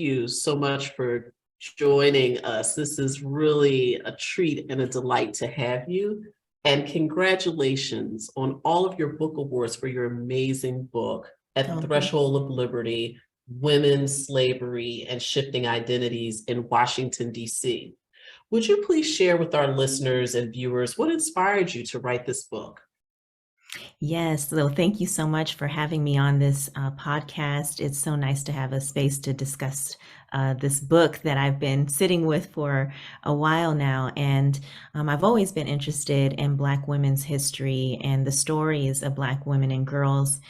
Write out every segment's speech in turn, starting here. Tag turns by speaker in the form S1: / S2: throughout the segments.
S1: you so much for joining us. This is really a treat and a delight to have you. And congratulations on all of your book awards for your amazing book, At the Threshold of Liberty, Women, Slavery, and Shifting Identities in Washington, D.C. Would you please share with our listeners and viewers what inspired you to write this book?
S2: Yes, so thank you so much for having me on this podcast. It's so nice to have a space to discuss this book that I've been sitting with for a while now. And I've always been interested in Black women's history and the stories of Black women and girls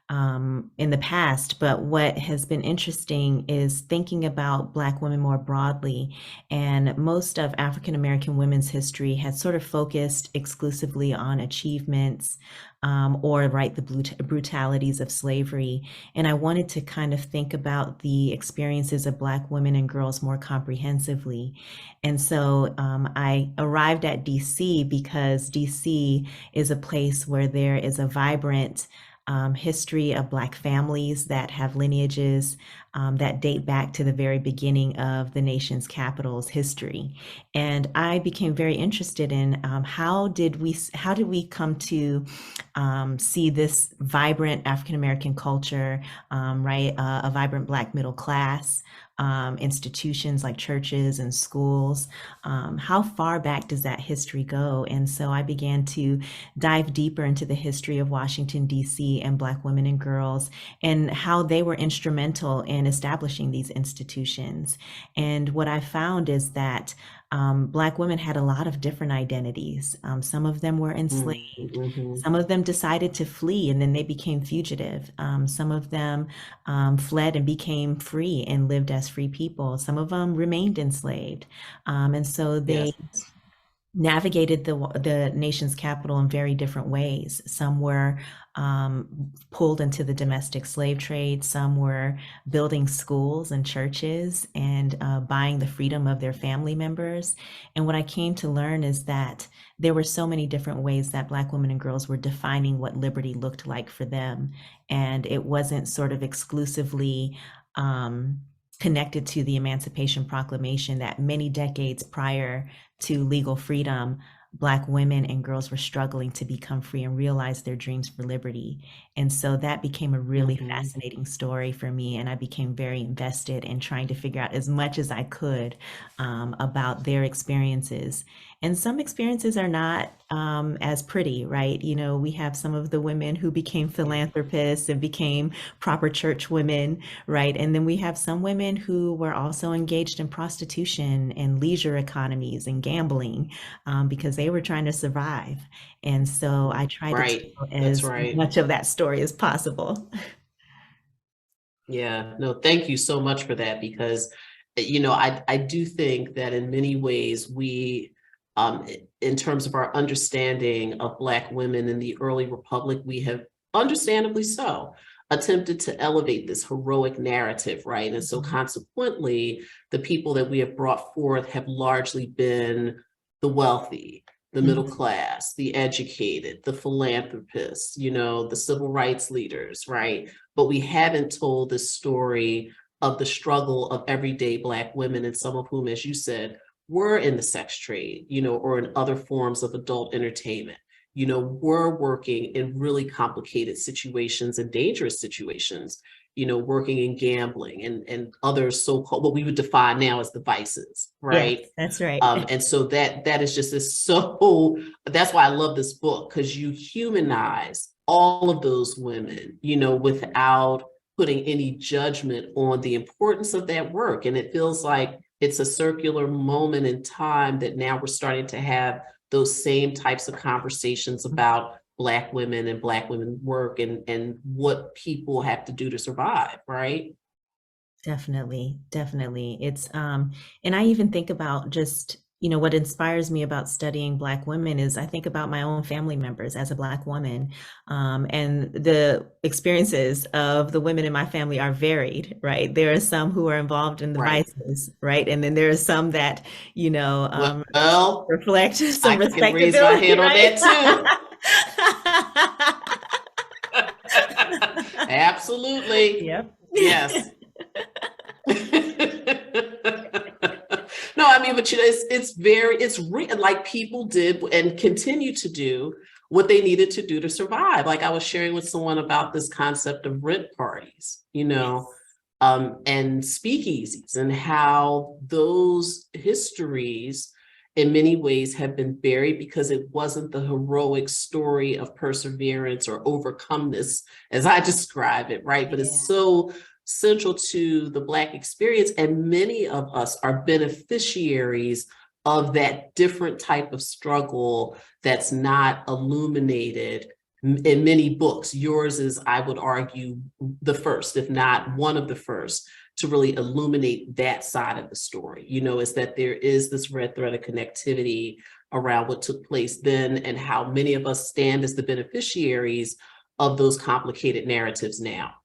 S2: in the past. But what has been interesting is thinking about Black women more broadly. And most of African American women's history has sort of focused exclusively on achievements or the brutalities of slavery. And I wanted to kind of think about the experiences of Black women and girls more comprehensively. And so I arrived at DC because DC is a place where there is a vibrant history of Black families that have lineages that date back to the very beginning of the nation's capital's history. And I became very interested in how did we come to see this vibrant African American culture, right? A vibrant Black middle class, institutions like churches and schools. How far back does that history go? And so I began to dive deeper into the history of Washington, D.C. and Black women and girls and how they were instrumental in establishing these institutions. And what I found is that Black women had a lot of different identities. Some of them were enslaved.
S1: Mm-hmm.
S2: Some of them decided to flee and then they became fugitive. Some of them fled and became free and lived as free people. Some of them remained enslaved. And so they navigated the nation's capital in very different ways. Some were pulled into the domestic slave trade. Some were building schools and churches and buying the freedom of their family members. And what I came to learn is that there were so many different ways that Black women and girls were defining what liberty looked like for them. And it wasn't sort of exclusively connected to the Emancipation Proclamation that many decades prior to legal freedom, Black women and girls were struggling to become free and realize their dreams for liberty. And so that became a really fascinating story for me. And I became very invested in trying to figure out as much as I could about their experiences. And some experiences are not as pretty, right? You know, we have some of the women who became philanthropists and became proper church women, right? And then we have some women who were also engaged in prostitution and leisure economies and gambling because they were trying to survive. And so I tried to tell as much of that story as possible.
S1: Yeah, no, thank you so much for that, because, you know, I do think that in many ways we, in terms of our understanding of Black women in the early republic, we have, understandably so, attempted to elevate this heroic narrative, right? And so consequently, the people that we have brought forth have largely been the wealthy, the middle class, the educated, the philanthropists, you know, the civil rights leaders, right? But we haven't told the story of the struggle of everyday Black women, and some of whom, as you said, were in the sex trade, you know, or in other forms of adult entertainment, you know, were working in really complicated situations and dangerous situations, you know, working in gambling and other so-called, what we would define now as the vices, right?
S2: Yes, that's right.
S1: And so that is just this, so that's why I love this book, because you humanize all of those women, you know, without putting any judgment on the importance of that work. And it feels like it's a circular moment in time that now we're starting to have those same types of conversations about Black women and Black women work and what people have to do to survive, right?
S2: Definitely, definitely. It's and I even think about just, you know, what inspires me about studying Black women is I think about my own family members as a Black woman. And the experiences of the women in my family are varied, right? There are some who are involved in the vices, right? And then there are some that, you know,
S1: well,
S2: reflect some
S1: I
S2: respectability.
S1: can raise my hand on that too. Absolutely.
S2: Yep.
S1: Yes. I mean, but like people did and continue to do what they needed to do to survive. Like I was sharing with someone about this concept of rent parties,
S2: Yes.
S1: and speakeasies, and how those histories in many ways have been buried because it wasn't the heroic story of perseverance or overcomeness as I describe it, right? But it's
S2: Yeah.
S1: so central to the Black experience. And many of us are beneficiaries of that different type of struggle that's not illuminated in many books. Yours is, I would argue, the first, if not one of the first, to really illuminate that side of the story, is that there is this red thread of connectivity around what took place then and how many of us stand as the beneficiaries of those complicated narratives now.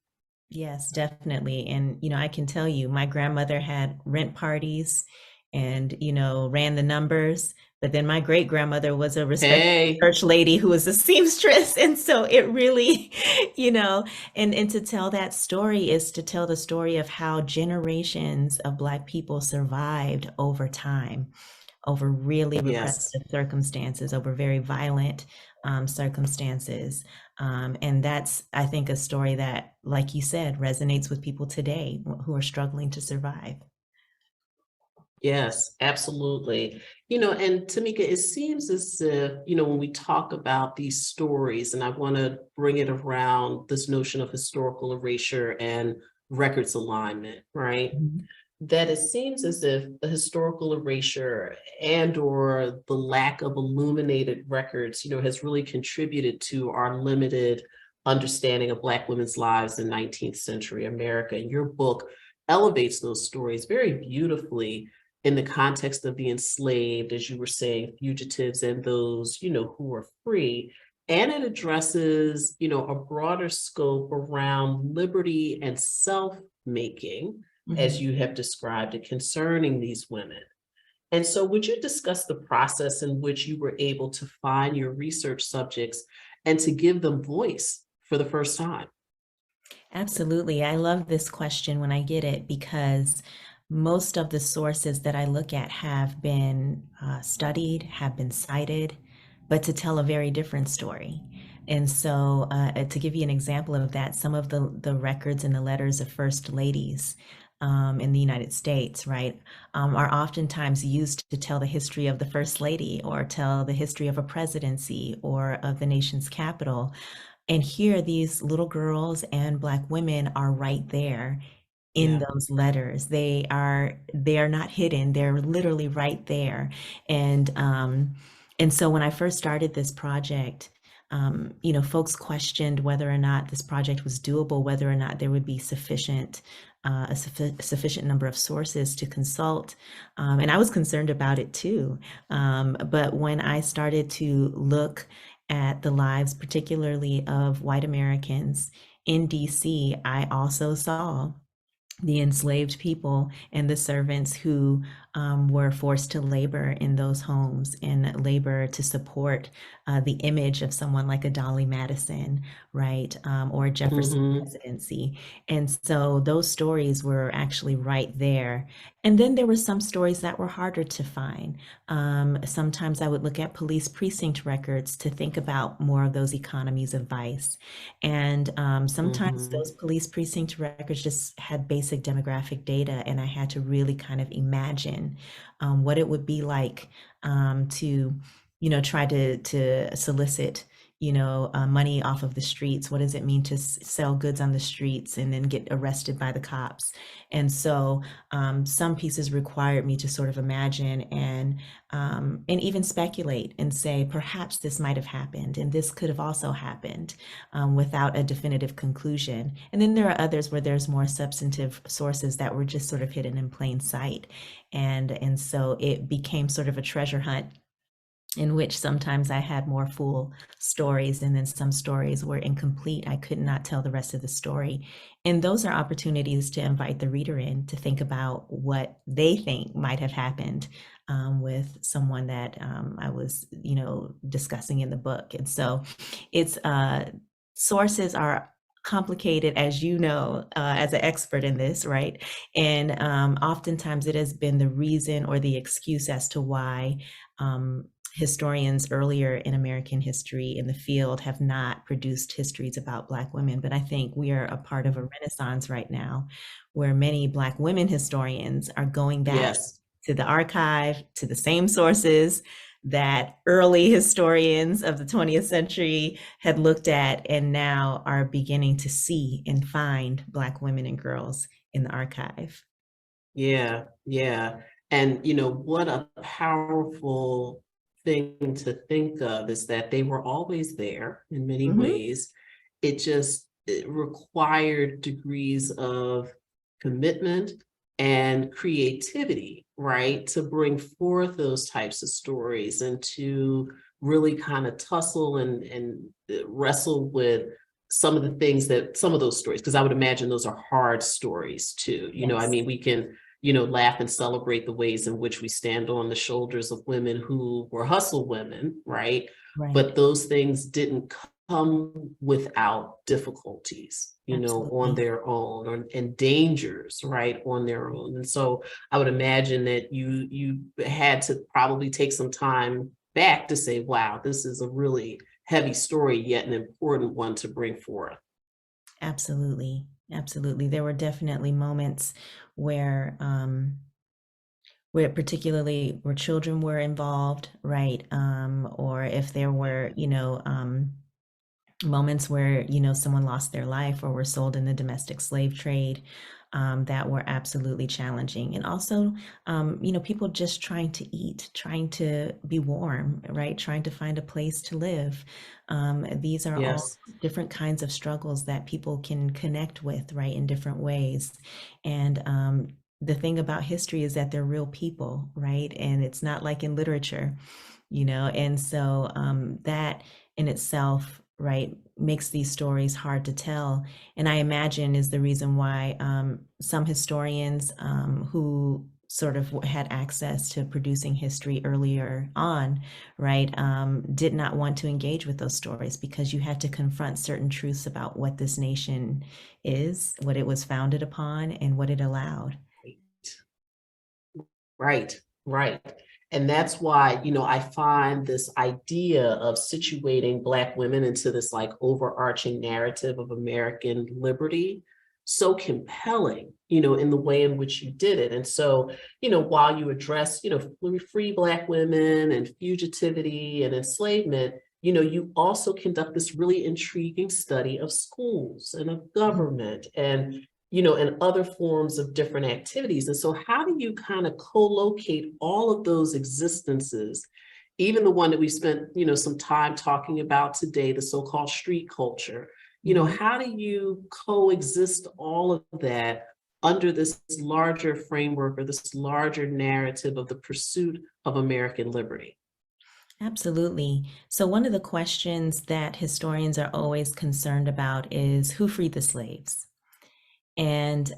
S2: Yes, definitely. And, I can tell you, my grandmother had rent parties and, ran the numbers. But then my great grandmother was a respected
S1: Hey,
S2: church lady who was a seamstress. And so it really, and to tell that story is to tell the story of how generations of Black people survived over time, over really
S1: yes.
S2: repressive circumstances, over very violent circumstances. And that's, I think, a story that, like you said, resonates with people today who are struggling to survive.
S1: Yes, absolutely. And Tamika, it seems as if, when we talk about these stories, and I want to bring it around this notion of historical erasure and records alignment, right?
S2: Mhm.
S1: That it seems as if the historical erasure and or the lack of illuminated records, has really contributed to our limited understanding of Black women's lives in 19th century America. And your book elevates those stories very beautifully in the context of the enslaved, as you were saying, fugitives and those, who are free. And it addresses, a broader scope around liberty and self-making, as
S2: Mhm.
S1: you have described it, concerning these women. And so, would you discuss the process in which you were able to find your research subjects and to give them voice for the first time?
S2: Absolutely. I love this question when I get it because most of the sources that I look at have been studied, have been cited, but to tell a very different story. And so, to give you an example of that, some of the records and the letters of first ladies in the United States, right, are oftentimes used to tell the history of the first lady or tell the history of a presidency or of the nation's capital. And here, these little girls and Black women are right there in
S1: Yeah.
S2: those letters. They are not hidden. They're literally right there. And so when I first started this project, folks questioned whether or not this project was doable, whether or not there would be sufficient number of sources to consult. And I was concerned about it too. But when I started to look at the lives, particularly of white Americans in DC, I also saw the enslaved people and the servants who were forced to labor in those homes and labor to support the image of someone like a Dolly Madison, right, or a Jefferson
S1: Hmm.
S2: presidency. And so those stories were actually right there. And then there were some stories that were harder to find. Sometimes I would look at police precinct records to think about more of those economies of vice. And sometimes
S1: Hmm.
S2: those police precinct records just had basic demographic data, and I had to really kind of imagine what it would be like to, try to solicit, money off of the streets. What does it mean to sell goods on the streets and then get arrested by the cops? And so some pieces required me to sort of imagine and even speculate and say, perhaps this might have happened, and this could have also happened without a definitive conclusion. And then there are others where there's more substantive sources that were just sort of hidden in plain sight. And so it became sort of a treasure hunt in which sometimes I had more full stories, and then some stories were incomplete. I could not tell the rest of the story. And those are opportunities to invite the reader in to think about what they think might have happened with someone that I was, discussing in the book. And so it's sources are complicated, as you know, as an expert in this, right? And oftentimes it has been the reason or the excuse as to why historians earlier in American history in the field have not produced histories about Black women. But I think we are a part of a renaissance right now where many Black women historians are going back
S1: Yes.
S2: to the archive, to the same sources that early historians of the 20th century had looked at and now are beginning to see and find Black women and girls in the archive.
S1: Yeah, yeah. And what a powerful thing to think of is that they were always there in many
S2: Mhm.
S1: ways. It required degrees of commitment and creativity, right? To bring forth those types of stories and to really kind of tussle and wrestle with some of those stories, because I would imagine those are hard stories too. I
S2: Yes,
S1: mean, we can laugh and celebrate the ways in which we stand on the shoulders of women who were hustle women, right?
S2: right.
S1: But those things didn't come without difficulties, on
S2: Absolutely.
S1: their own, and dangers, right, on their own. And so I would imagine that you had to probably take some time back to say, wow, this is a really heavy story, yet an important one to bring forth.
S2: Absolutely. Absolutely. There were definitely moments where where particularly where children were involved, right? Or if there were, moments where someone lost their life or were sold in the domestic slave trade, that were absolutely challenging. And also people just trying to eat, trying to be warm, right, trying to find a place to live. These are all
S1: Yes.
S2: different kinds of struggles that people can connect with, right, in different ways. And the thing about history is that they're real people, right, and it's not like in literature, and so that in itself, right, makes these stories hard to tell. And I imagine is the reason why some historians who sort of had access to producing history earlier on, right, did not want to engage with those stories because you had to confront certain truths about what this nation is, what it was founded upon, and what it allowed.
S1: Right, right. And that's why, I find this idea of situating Black women into this like overarching narrative of American liberty so compelling, in the way in which you did it. And so, while you address, free Black women and fugitivity and enslavement, you also conduct this really intriguing study of schools and of government and other forms of different activities. And so how do you kind of co-locate all of those existences, even the one that we spent, some time talking about today, the so-called street culture,
S2: Mhm.
S1: how do you coexist all of that under this larger framework or this larger narrative of the pursuit of American liberty?
S2: Absolutely. So, one of the questions that historians are always concerned about is who freed the slaves? And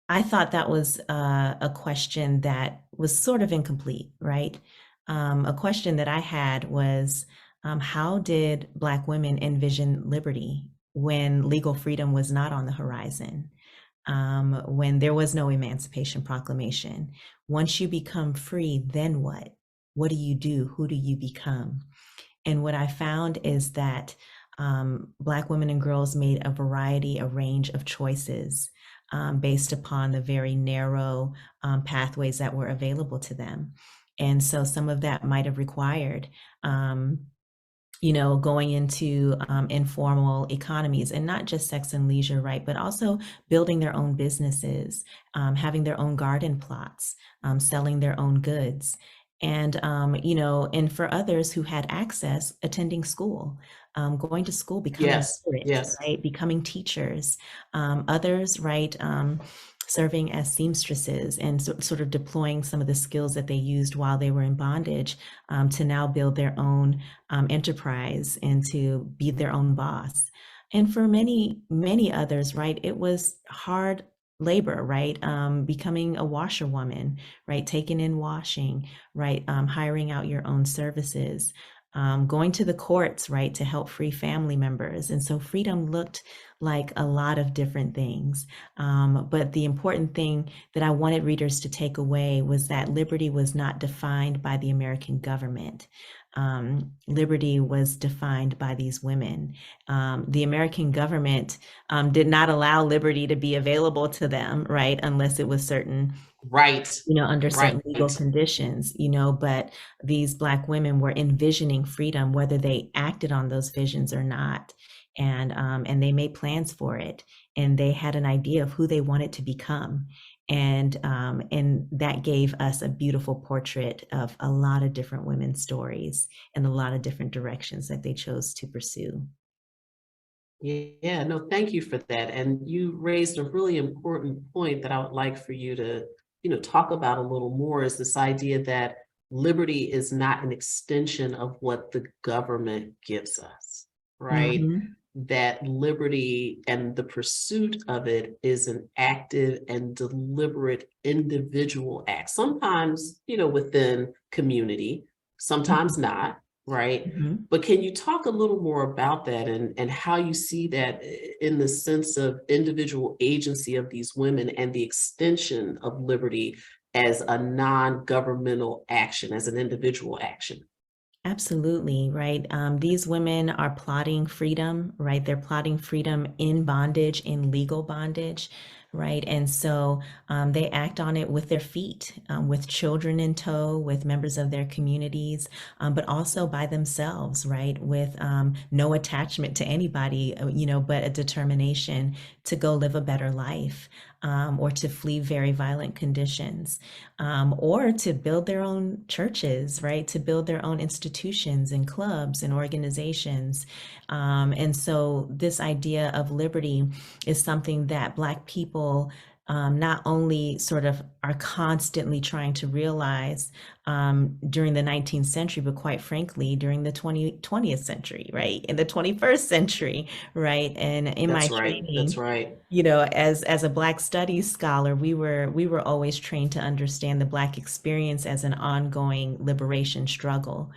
S2: I thought that was a question that was sort of incomplete, right? A question that I had was how did Black women envision liberty when legal freedom was not on the horizon? When there was no Emancipation Proclamation. Once you become free, then what? What do you do? Who do you become? And what I found is that Black women and girls made a variety, a range of choices based upon the very narrow pathways that were available to them. And so some of that might have required going into informal economies and not just sex and leisure, right? But also building their own businesses, having their own garden plots, selling their own goods. And for others who had access, attending school, going to school, becoming
S1: Yes,
S2: literate,
S1: yes,
S2: right? Becoming teachers. Others, right? Serving as seamstresses and sort of deploying some of the skills that they used while they were in bondage to now build their own enterprise and to be their own boss. And for many, many others, right, it was hard labor, right? Becoming a washerwoman, right? Taking in washing, right? Hiring out your own services, going to the courts, right, to help free family members. And so freedom looked like a lot of different things. But the important thing that I wanted readers to take away was that liberty was not defined by the American government. Liberty was defined by these women. The American government did not allow liberty to be available to them, right, unless it was certain,
S1: Right,
S2: under certain legal
S1: right.
S2: conditions, but these Black women were envisioning freedom, whether they acted on those visions or not. And they made plans for it, and they had an idea of who they wanted to become. And that gave us a beautiful portrait of a lot of different women's stories and a lot of different directions that they chose to pursue.
S1: Yeah, no, thank you for that. And you raised a really important point that I would like for you to, talk about a little more, is this idea that liberty is not an extension of what the government gives us, right?
S2: Hmm.
S1: That liberty and the pursuit of it is an active and deliberate individual act, sometimes, within community, sometimes not, right?
S2: Hmm.
S1: But can you talk a little more about that, and how you see that in the sense of individual agency of these women and the extension of liberty as a non-governmental action, as an individual action?
S2: Absolutely, right. These women are plotting freedom, right? They're plotting freedom in bondage, in legal bondage, right? And so they act on it with their feet, with children in tow, with members of their communities, but also by themselves, right? With no attachment to anybody, but a determination to go live a better life. Or to flee very violent conditions, or to build their own churches, right? To build their own institutions and clubs and organizations. And so this idea of liberty is something that Black people not only sort of are constantly trying to realize during the 19th century, but quite frankly, during the 20th century, right? In the 21st century, right? And in my
S1: That's right. That's
S2: training,
S1: right.
S2: as a Black studies scholar, we were always trained to understand the Black experience as an ongoing liberation struggle.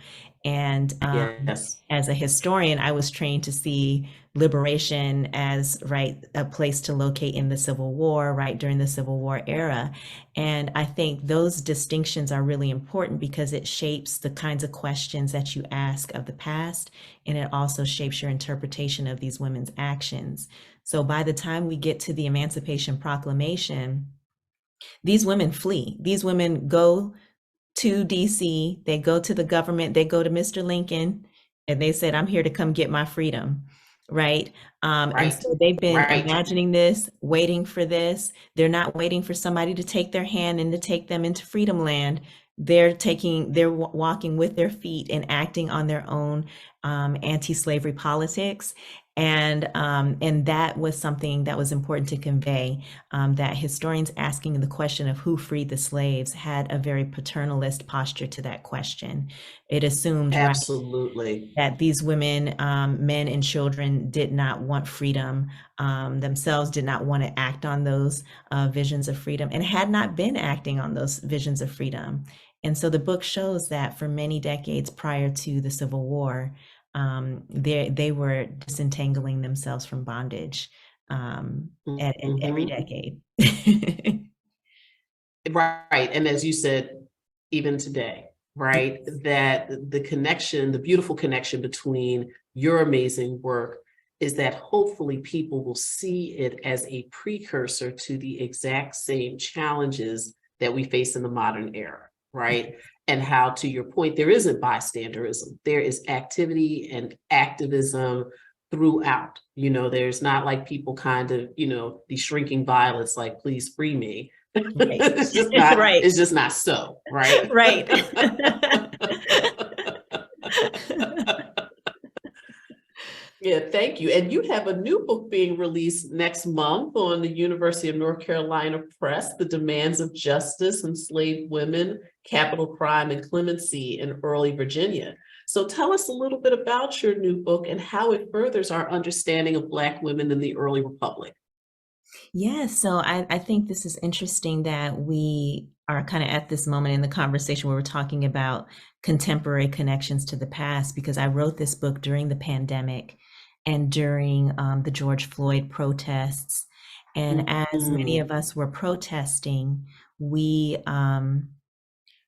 S2: And
S1: Yes.
S2: as a historian, I was trained to see liberation as, right, a place to locate in the Civil War, right, during the Civil War era. And I think those distinctions are really important because it shapes the kinds of questions that you ask of the past, and it also shapes your interpretation of these women's actions. So by the time we get to the Emancipation Proclamation, these women flee. These women go to DC, they go to the government, they go to Mr. Lincoln, and they said, I'm here to come get my freedom. Right. And
S1: Right.
S2: so they've been
S1: Right.
S2: imagining this, waiting for this. They're not waiting for somebody to take their hand and to take them into freedom land. They're walking with their feet and acting on their own anti-slavery politics. And that was something that was important to convey, that historians asking the question of who freed the slaves had a very paternalist posture to that question. It assumed, right,
S1: Absolutely.
S2: that these women, men and children, did not want freedom themselves, did not want to act on those visions of freedom, and had not been acting on those visions of freedom. And so the book shows that for many decades prior to the Civil War, they were disentangling themselves from bondage at every
S1: Mhm.
S2: decade.
S1: Right. And as you said, even today, right, that the connection, the beautiful connection between your amazing work is that hopefully people will see it as a precursor to the exact same challenges that we face in the modern era, right? And how, to your point, there isn't bystanderism, there is activity and activism throughout. There's not like people kind of, the shrinking violets, like, please free me.
S2: Right.
S1: It's just not,
S2: Right.
S1: it's just not so, right?
S2: Right.
S1: Yeah, thank you. And you have a new book being released next month on the University of North Carolina Press, The Demands of Justice, Enslaved Women, Capital Crime, and Clemency in Early Virginia. So tell us a little bit about your new book and how it furthers our understanding of Black women in the early republic.
S2: Yeah, so I think this is interesting that we are kind of at this moment in the conversation where we're talking about contemporary connections to the past, because I wrote this book during the pandemic. and during the George Floyd protests. And as many
S1: Mhm.
S2: of us were protesting, we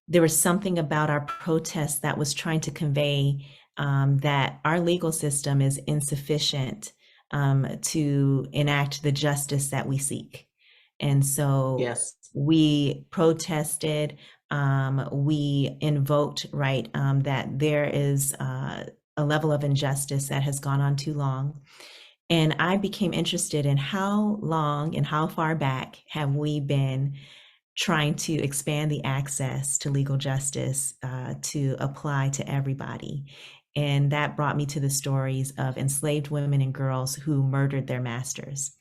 S2: there was something about our protest that was trying to convey that our legal system is insufficient to enact the justice that we seek. And so
S1: Yes.
S2: we protested, we invoked, right, that there is a level of injustice that has gone on too long. And I became interested in how long and how far back have we been trying to expand the access to legal justice to apply to everybody. And that brought me to the stories of enslaved women and girls who murdered their masters.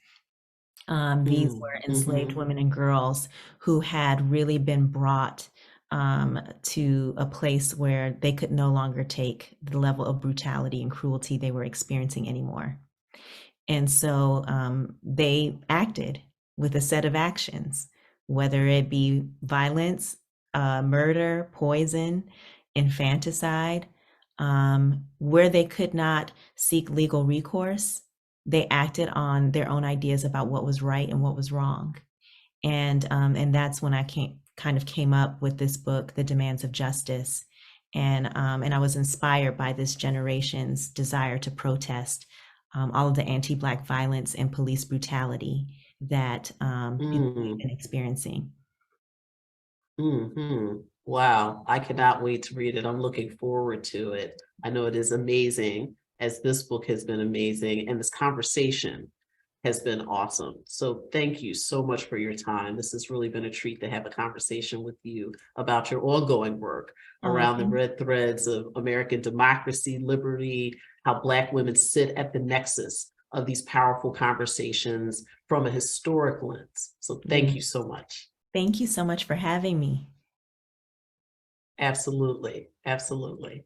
S2: These were enslaved
S1: Mhm.
S2: women and girls who had really been brought to a place where they could no longer take the level of brutality and cruelty they were experiencing anymore. And so they acted with a set of actions, whether it be violence, murder, poison, infanticide, where they could not seek legal recourse, they acted on their own ideas about what was right and what was wrong. And that's when I came up with this book, The Demands of Justice. And I was inspired by this generation's desire to protest all of the anti-Black violence and police brutality that we've
S1: Mm.
S2: been experiencing.
S1: Mhm. Wow, I cannot wait to read it. I'm looking forward to it. I know it is amazing, as this book has been amazing, and this conversation has been awesome. So thank you so much for your time. This has really been a treat to have a conversation with you about your ongoing work
S2: Oh,
S1: around the red threads of American democracy, liberty, how Black women sit at the nexus of these powerful conversations from a historic lens. So thank
S2: yeah.
S1: you so much.
S2: Thank you so much for having me.
S1: Absolutely. Absolutely.